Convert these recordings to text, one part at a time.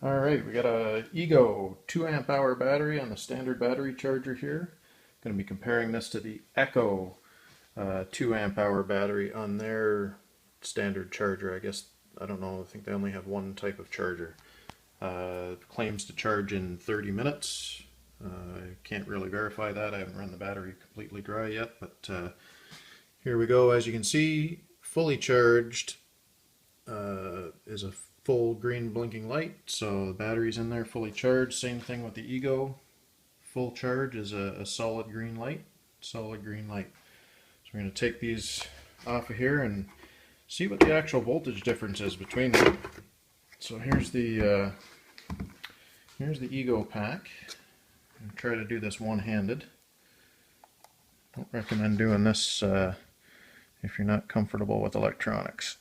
Alright, we got a Ego 2 amp hour battery on the standard battery charger here. Going to be comparing this to the Echo 2 amp hour battery on their standard charger. I guess, I don't know, I think they only have one type of charger. Claims to charge in 30 minutes. I can't really verify that. I haven't run the battery completely dry yet, but here we go. As you can see, fully charged is a full green blinking light, so the battery's in there fully charged. Same thing with the Ego. Full charge is a solid green light. Solid green light. So we're going to take these off of here and see what the actual voltage difference is between them. So here's the Ego pack. I'm going to try to do this one-handed. Don't recommend doing this if you're not comfortable with electronics.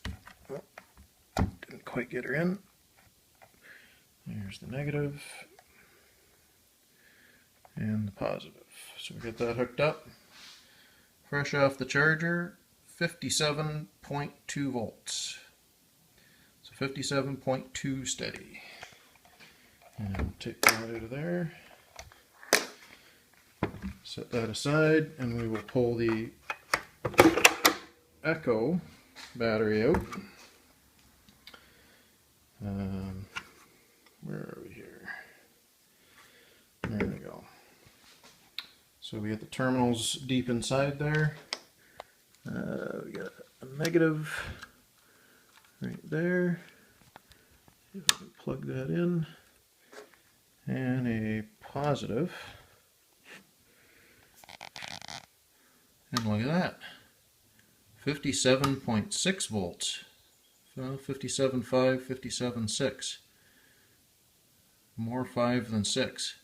Didn't quite get her in. There's the negative and the positive. So we get that hooked up. Fresh off the charger, 57.2 volts. So 57.2 steady. And take that out of there. Set that aside, and we will pull the Echo battery out. Where are we here? There we go. So we get the terminals deep inside there. We got a negative right there. See if we can plug that in. And a positive. And look at that. 57.6 volts. 57.5, 57.6. More 5 than 6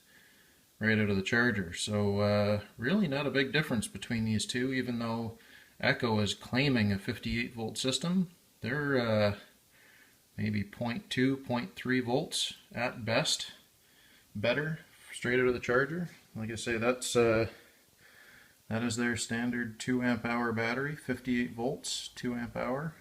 right out of the charger. So really not a big difference between these two, even though Echo is claiming a 58 volt system. They're maybe 0.2, 0.3 volts at best better straight out of the charger. Like I say, that is their standard 2 amp hour battery, 58 volts, 2 amp hour.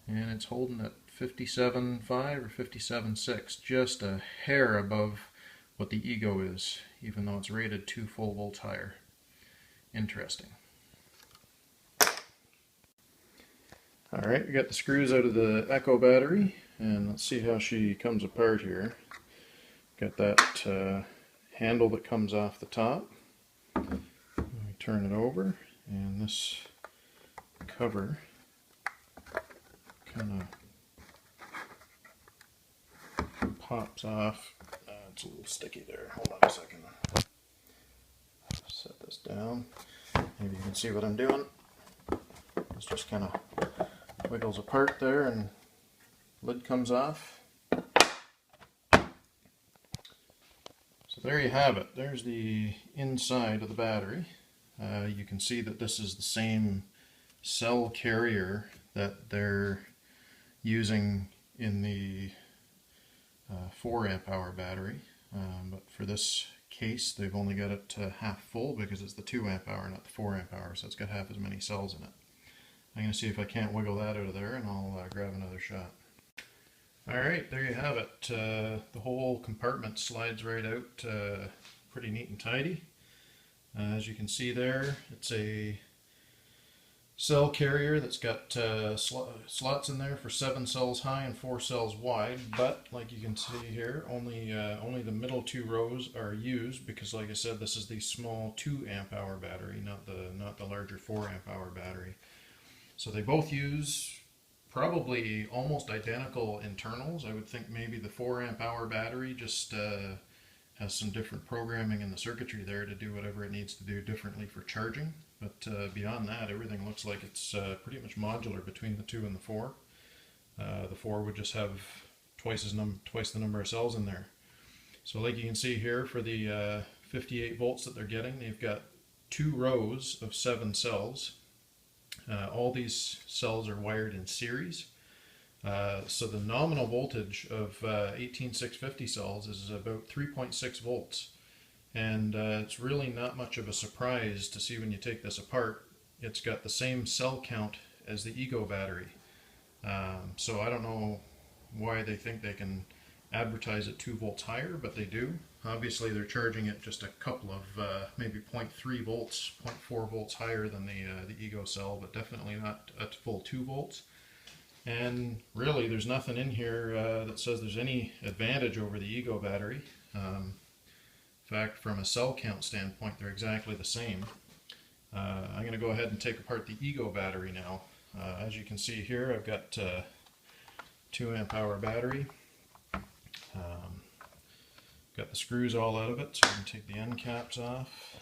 And it's holding at 57.5 or 57.6, just a hair above what the Ego is, even though it's rated 2 full volts higher. Interesting. Alright, we got the screws out of the Echo battery, and let's see how she comes apart here. Got that handle that comes off the top. Let me turn it over, and this cover kind of pops off. It's a little sticky there. Hold on a second. Set this down. Maybe you can see what I'm doing. This just kind of wiggles apart there and lid comes off. So there you have it. There's the inside of the battery. You can see that this is the same cell carrier that they're using in the 4 amp hour battery, but for this case they've only got it to half full because it's the 2 amp hour, not the 4 amp hour, so it's got half as many cells in it. I'm going to see if I can't wiggle that out of there, and I'll grab another shot. Alright, there you have it. The whole compartment slides right out, pretty neat and tidy. As you can see there, it's a cell carrier that's got slots in there for 7 cells high and 4 cells wide, but like you can see here, only the middle 2 rows are used because, like I said, this is the small 2 amp hour battery, not the larger 4 amp hour battery. So they both use probably almost identical internals. I would think maybe the 4 amp hour battery just has some different programming in the circuitry there to do whatever it needs to do differently for charging. But beyond that, everything looks like it's pretty much modular between the 2 and the 4. The 4 would just have twice the number of cells in there. So like you can see here, for the 58 volts that they're getting, they've got 2 rows of 7 cells. All these cells are wired in series. So the nominal voltage of 18650 cells is about 3.6 volts. And it's really not much of a surprise to see when you take this apart. It's got the same cell count as the Ego battery. So I don't know why they think they can advertise it 2 volts higher, but they do. Obviously they're charging it just a couple of maybe 0.3 volts, 0.4 volts higher than the Ego cell, but definitely not a full 2 volts. And really there's nothing in here that says there's any advantage over the Ego battery. In fact, from a cell count standpoint, they're exactly the same. I'm going to go ahead and take apart the Ego battery now. As you can see here, I've got 2 amp hour battery. Got the screws all out of it, so I can take the end caps off.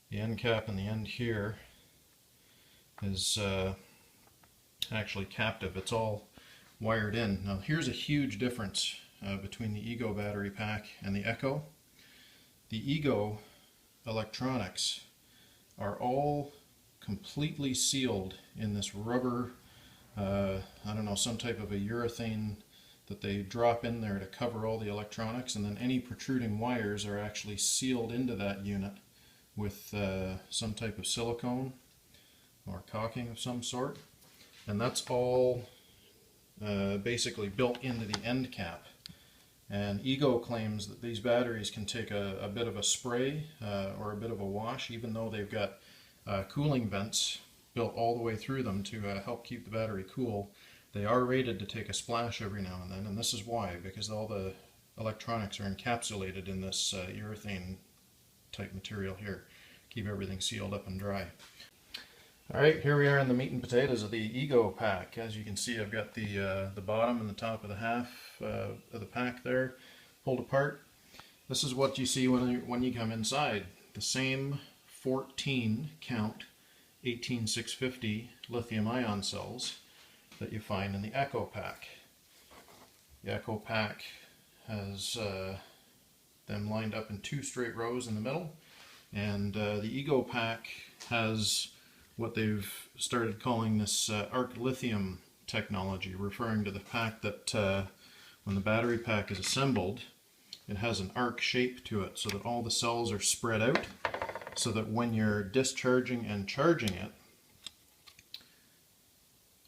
The end cap in the end here is actually captive. It's all wired in. Now here's a huge difference between the Ego battery pack and the Echo. The Ego electronics are all completely sealed in this rubber, I don't know, some type of a urethane that they drop in there to cover all the electronics, and then any protruding wires are actually sealed into that unit with some type of silicone or caulking of some sort. And that's all basically built into the end cap. And Ego claims that these batteries can take a bit of a spray or a bit of a wash, even though they've got cooling vents built all the way through them to help keep the battery cool. They are rated to take a splash every now and then, and this is why, because all the electronics are encapsulated in this urethane type material here. Keep everything sealed up and dry. Alright, here we are in the meat and potatoes of the Ego pack. As you can see, I've got the bottom and the top of the half of the pack there pulled apart. This is what you see when you come inside. The same 14 count 18650 lithium ion cells that you find in the Echo pack. The Echo pack has them lined up in 2 straight rows in the middle, and the Ego pack has what they've started calling this arc lithium technology, referring to the fact that when the battery pack is assembled, it has an arc shape to it so that all the cells are spread out, so that when you're discharging and charging it,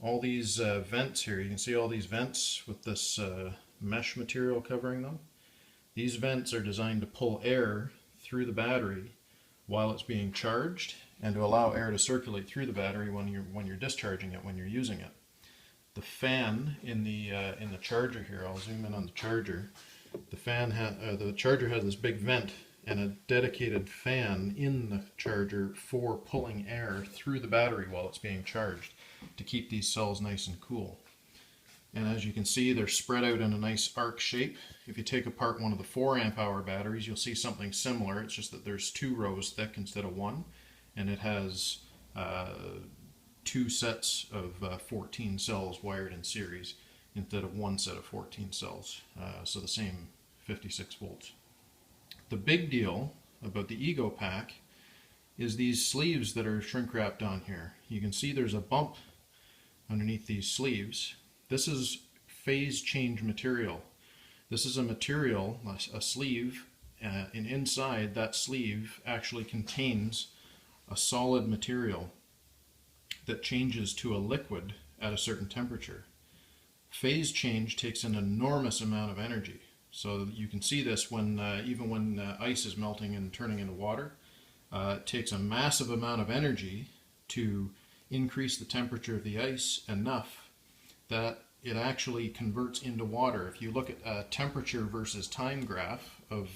all these vents here, you can see all these vents with this mesh material covering them. These vents are designed to pull air through the battery while it's being charged, and to allow air to circulate through the battery when you're discharging it, when you're using it. The fan in the charger here, I'll zoom in on the charger. The charger has this big vent and a dedicated fan in the charger for pulling air through the battery while it's being charged to keep these cells nice and cool. And as you can see, they're spread out in a nice arc shape. If you take apart one of the 4 amp hour batteries, you'll see something similar. It's just that there's 2 rows thick instead of 1, and it has 2 sets of 14 cells wired in series instead of 1 set of 14 cells, so the same 56 volts. The big deal about the Ego pack is these sleeves that are shrink wrapped on here. You can see there's a bump underneath these sleeves. This is phase change material. This is a material, a sleeve, and inside that sleeve actually contains a solid material that changes to a liquid at a certain temperature. Phase change takes an enormous amount of energy. So you can see this when even when ice is melting and turning into water. It takes a massive amount of energy to increase the temperature of the ice enough that it actually converts into water. If you look at a temperature versus time graph of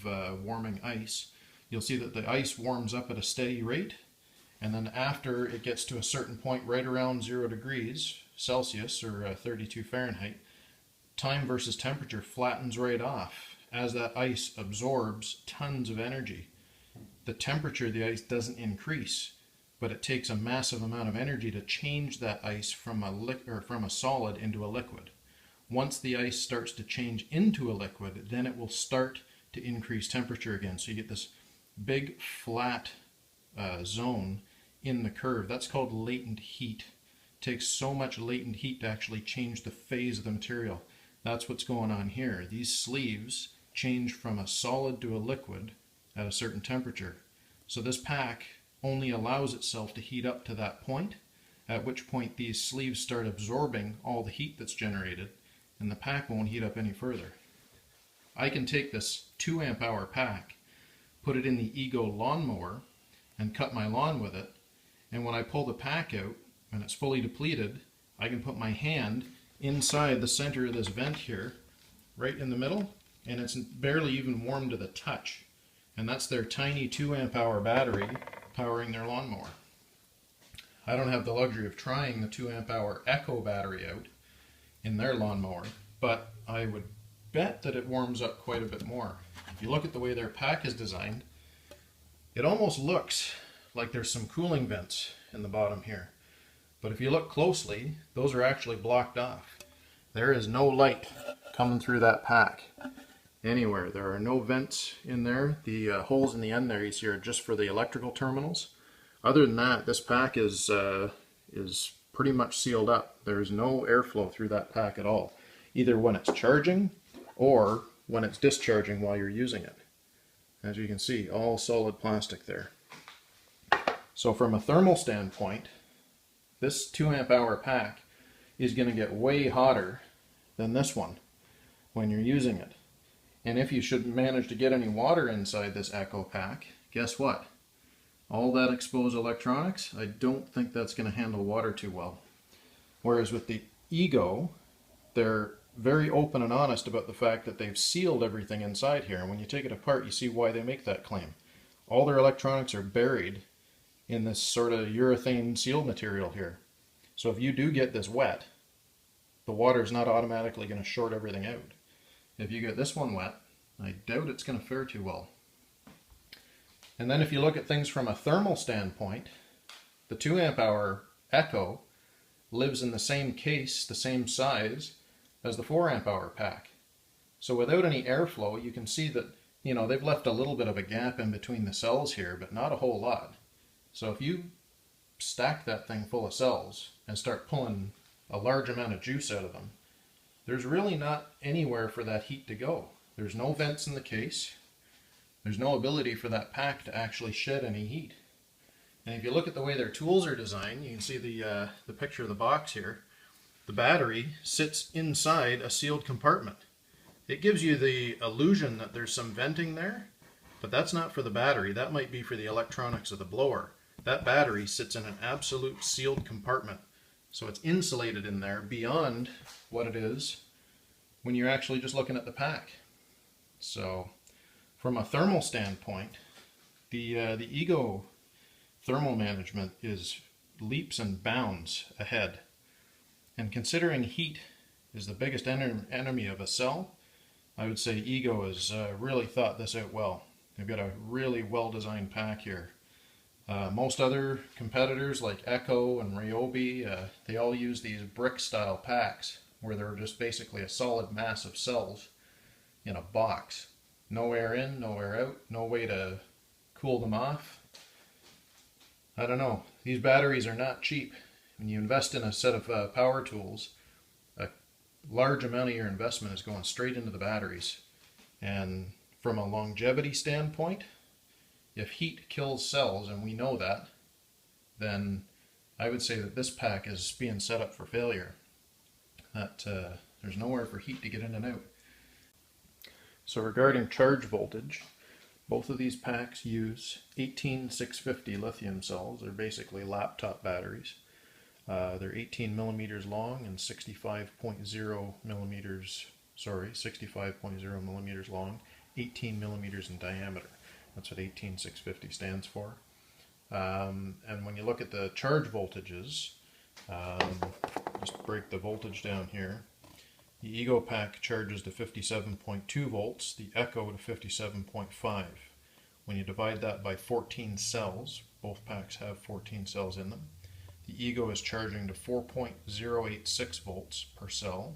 warming ice, you'll see that the ice warms up at a steady rate, and then after it gets to a certain point right around 0 degrees Celsius or 32 Fahrenheit, time versus temperature flattens right off as that ice absorbs tons of energy. The temperature of the ice doesn't increase, but it takes a massive amount of energy to change that ice from a solid into a liquid. Once the ice starts to change into a liquid, then it will start to increase temperature again. So you get this big flat zone in the curve. That's called latent heat. It takes so much latent heat to actually change the phase of the material. That's what's going on here. These sleeves change from a solid to a liquid at a certain temperature. So this pack only allows itself to heat up to that point, at which point these sleeves start absorbing all the heat that's generated, and the pack won't heat up any further. I can take this 2 amp hour pack, put it in the Ego lawnmower, and cut my lawn with it. And when I pull the pack out, and it's fully depleted, I can put my hand inside the center of this vent here, right in the middle, and it's barely even warm to the touch. And that's their tiny 2 amp hour battery powering their lawnmower. I don't have the luxury of trying the 2 amp hour Echo battery out in their lawnmower, but I would bet that it warms up quite a bit more. If you look at the way their pack is designed, it almost looks like there's some cooling vents in the bottom here. But if you look closely, those are actually blocked off. There is no light coming through that pack anywhere. There are no vents in there. The holes in the end there you see are just for the electrical terminals. Other than that, this pack is pretty much sealed up. There is no airflow through that pack at all, either when it's charging or when it's discharging while you're using it. As you can see, all solid plastic there. So from a thermal standpoint, this 2 amp hour pack is going to get way hotter than this one when you're using it. And if you should manage to get any water inside this Echo pack, guess what? All that exposed electronics, I don't think that's going to handle water too well. Whereas with the Ego, they're very open and honest about the fact that they've sealed everything inside here. And when you take it apart, you see why they make that claim. All their electronics are buried in this sort of urethane seal material here. So if you do get this wet, the water is not automatically going to short everything out. If you get this one wet, I doubt it's going to fare too well. And then if you look at things from a thermal standpoint, the 2 amp hour Echo lives in the same case, the same size as the 4 amp hour pack. So without any airflow, you can see that, you know, they've left a little bit of a gap in between the cells here, but not a whole lot. So if you stack that thing full of cells and start pulling a large amount of juice out of them, there's really not anywhere for that heat to go. There's no vents in the case. There's no ability for that pack to actually shed any heat. And if you look at the way their tools are designed, you can see the picture of the box here. The battery sits inside a sealed compartment. It gives you the illusion that there's some venting there, but that's not for the battery. That might be for the electronics of the blower. That battery sits in an absolute sealed compartment. So it's insulated in there beyond what it is when you're actually just looking at the pack. So from a thermal standpoint, the Ego thermal management is leaps and bounds ahead. And considering heat is the biggest enemy of a cell, I would say Ego has really thought this out well. They've got a really well-designed pack here. Most other competitors like Echo and Ryobi, they all use these brick-style packs where they're just basically a solid mass of cells in a box. No air in, no air out, no way to cool them off. I don't know. These batteries are not cheap. When you invest in a set of power tools, a large amount of your investment is going straight into the batteries. And from a longevity standpoint, if heat kills cells, and we know that, then I would say that this pack is being set up for failure. That there's nowhere for heat to get in and out. So regarding charge voltage, both of these packs use 18650 lithium cells. They're basically laptop batteries. They're 18 millimeters long and 65.0 millimeters long, 18 millimeters in diameter. That's what 18650 stands for. And when you look at the charge voltages, just break the voltage down here. The Ego pack charges to 57.2 volts, the Echo to 57.5. When you divide that by 14 cells, both packs have 14 cells in them, the Ego is charging to 4.086 volts per cell.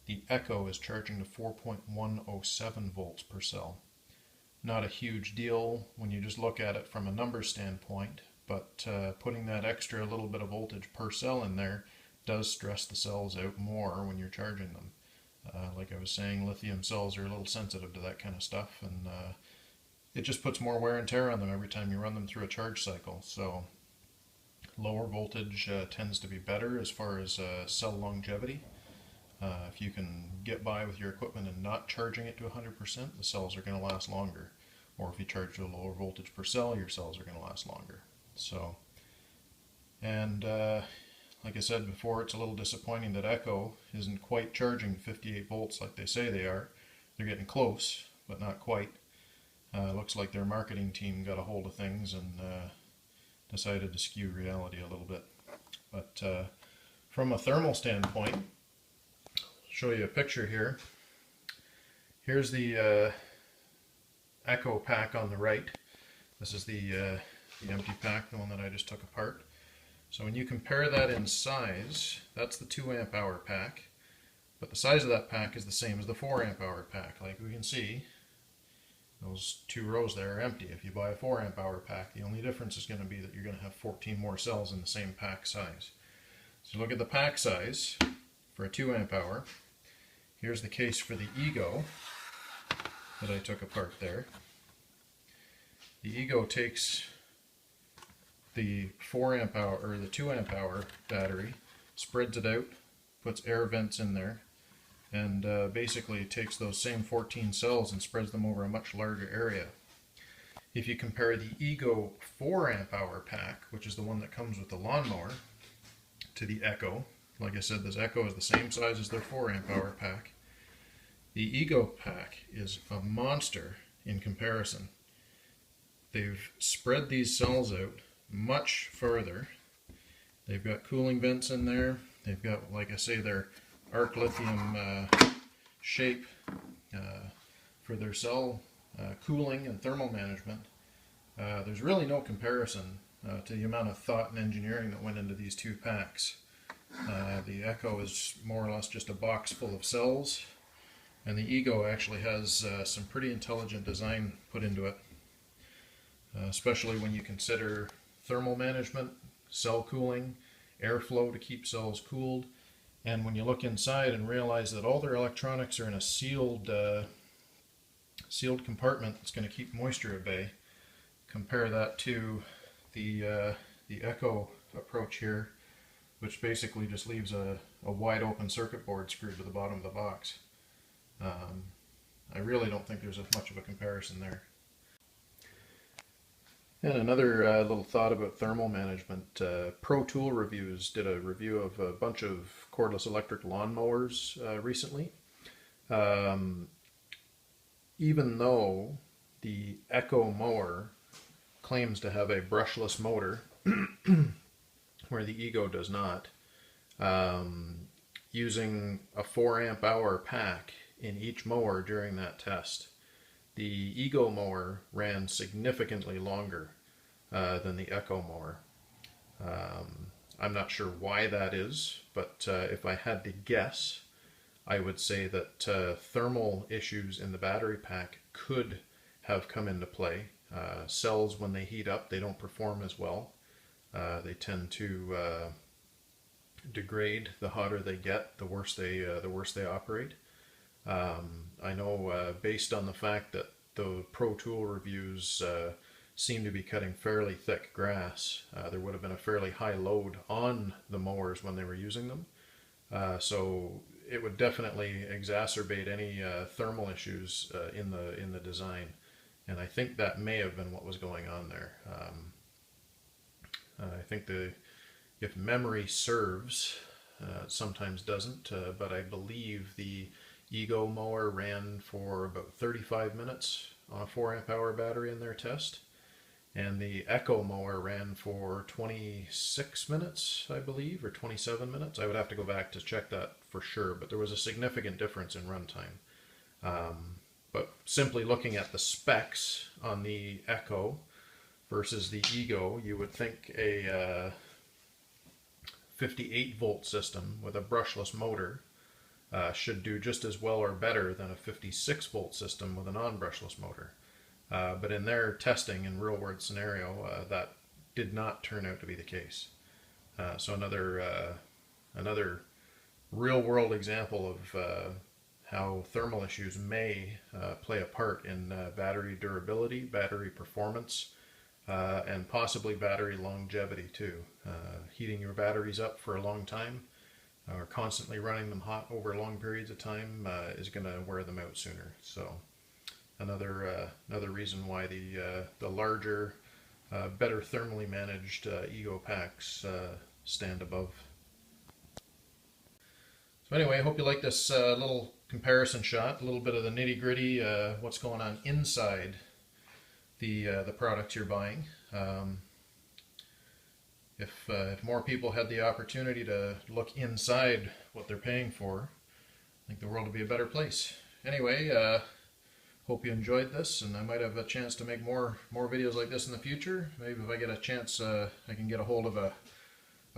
The Echo is charging to 4.107 volts per cell. Not a huge deal when you just look at it from a number standpoint, but putting that extra little bit of voltage per cell in there does stress the cells out more when you're charging them. Like I was saying, lithium cells are a little sensitive to that kind of stuff, and it just puts more wear and tear on them every time you run them through a charge cycle. So lower voltage tends to be better as far as cell longevity. If you can get by with your equipment and not charging it to 100%, the cells are going to last longer. Or if you charge to a lower voltage per cell, your cells are going to last longer. So, and like I said before, it's a little disappointing that Echo isn't quite charging 58 volts like they say they are. They're getting close, but not quite. Looks like their marketing team got a hold of things and decided to skew reality a little bit. But from a thermal standpoint, I'll show you a picture here. Here's the Echo pack on the right. This is the empty pack, the one that I just took apart. So when you compare that in size, that's the 2 amp hour pack, but the size of that pack is the same as the 4 amp hour pack. Like we can see, those 2 rows there are empty. If you buy a 4 amp hour pack, the only difference is going to be that you're going to have 14 more cells in the same pack size. So look at the pack size for a 2 amp hour. Here's the case for the Ego that I took apart there. The Ego takes the 4 amp hour or the 2 amp hour battery, spreads it out, puts air vents in there, and basically takes those same 14 cells and spreads them over a much larger area. If you compare the Ego 4 amp hour pack, which is the one that comes with the lawnmower, to the Echo, like I said, this Echo is the same size as their 4 amp hour pack. The Ego pack is a monster in comparison. They've spread these cells out much further. They've got cooling vents in there. They've got, like I say, their arc lithium shape for their cell cooling and thermal management. There's really no comparison to the amount of thought and engineering that went into these 2 packs. The Echo is more or less just a box full of cells, and the Ego actually has some pretty intelligent design put into it, especially when you consider thermal management, cell cooling, airflow to keep cells cooled, and when you look inside and realize that all their electronics are in a sealed compartment that's going to keep moisture at bay. Compare that to the Echo approach here, which basically just leaves a wide open circuit board screwed to the bottom of the box. I really don't think there's much of a comparison there. And another little thought about thermal management. Pro Tool Reviews did a review of a bunch of cordless electric lawnmowers recently. Even though the Echo mower claims to have a brushless motor, where the Ego does not, using a 4 amp hour pack in each mower during that test, the Ego mower ran significantly longer than the Echo mower. I'm not sure why that is, but if I had to guess, I would say that thermal issues in the battery pack could have come into play. Cells, when they heat up, they don't perform as well. They tend to degrade the hotter they get, the worse they operate. I know based on the fact that the Pro Tool reviews seem to be cutting fairly thick grass, there would have been a fairly high load on the mowers when they were using them. So it would definitely exacerbate any thermal issues in the design, and I think that may have been what was going on there. I think if memory serves, it sometimes doesn't, but I believe the Ego mower ran for about 35 minutes on a 4 amp hour battery in their test, and the Echo mower ran for 26 minutes, I believe, or 27 minutes. I would have to go back to check that for sure, but there was a significant difference in runtime. But simply looking at the specs on the Echo versus the Ego, you would think a 58 volt system with a brushless motor should do just as well or better than a 56 volt system with a non-brushless motor. But in their testing and real world scenario, that did not turn out to be the case. So another real world example of how thermal issues may play a part in battery durability, battery performance, and possibly battery longevity too. Heating your batteries up for a long time or constantly running them hot over long periods of time is going to wear them out sooner. So another reason why the larger, better thermally managed Ego packs stand above. So anyway, I hope you like this little comparison shot, a little bit of the nitty gritty, what's going on inside the products you're buying. If more people had the opportunity to look inside what they're paying for, I think the world would be a better place. Anyway, hope you enjoyed this, and I might have a chance to make more videos like this in the future. Maybe if I get a chance, I can get a hold of a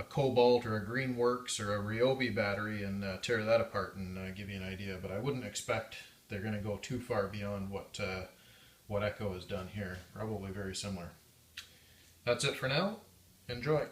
Cobalt or a Greenworks or a Ryobi battery and tear that apart and give you an idea. But I wouldn't expect they're going to go too far beyond what Echo has done here. Probably very similar. That's it for now. Enjoy.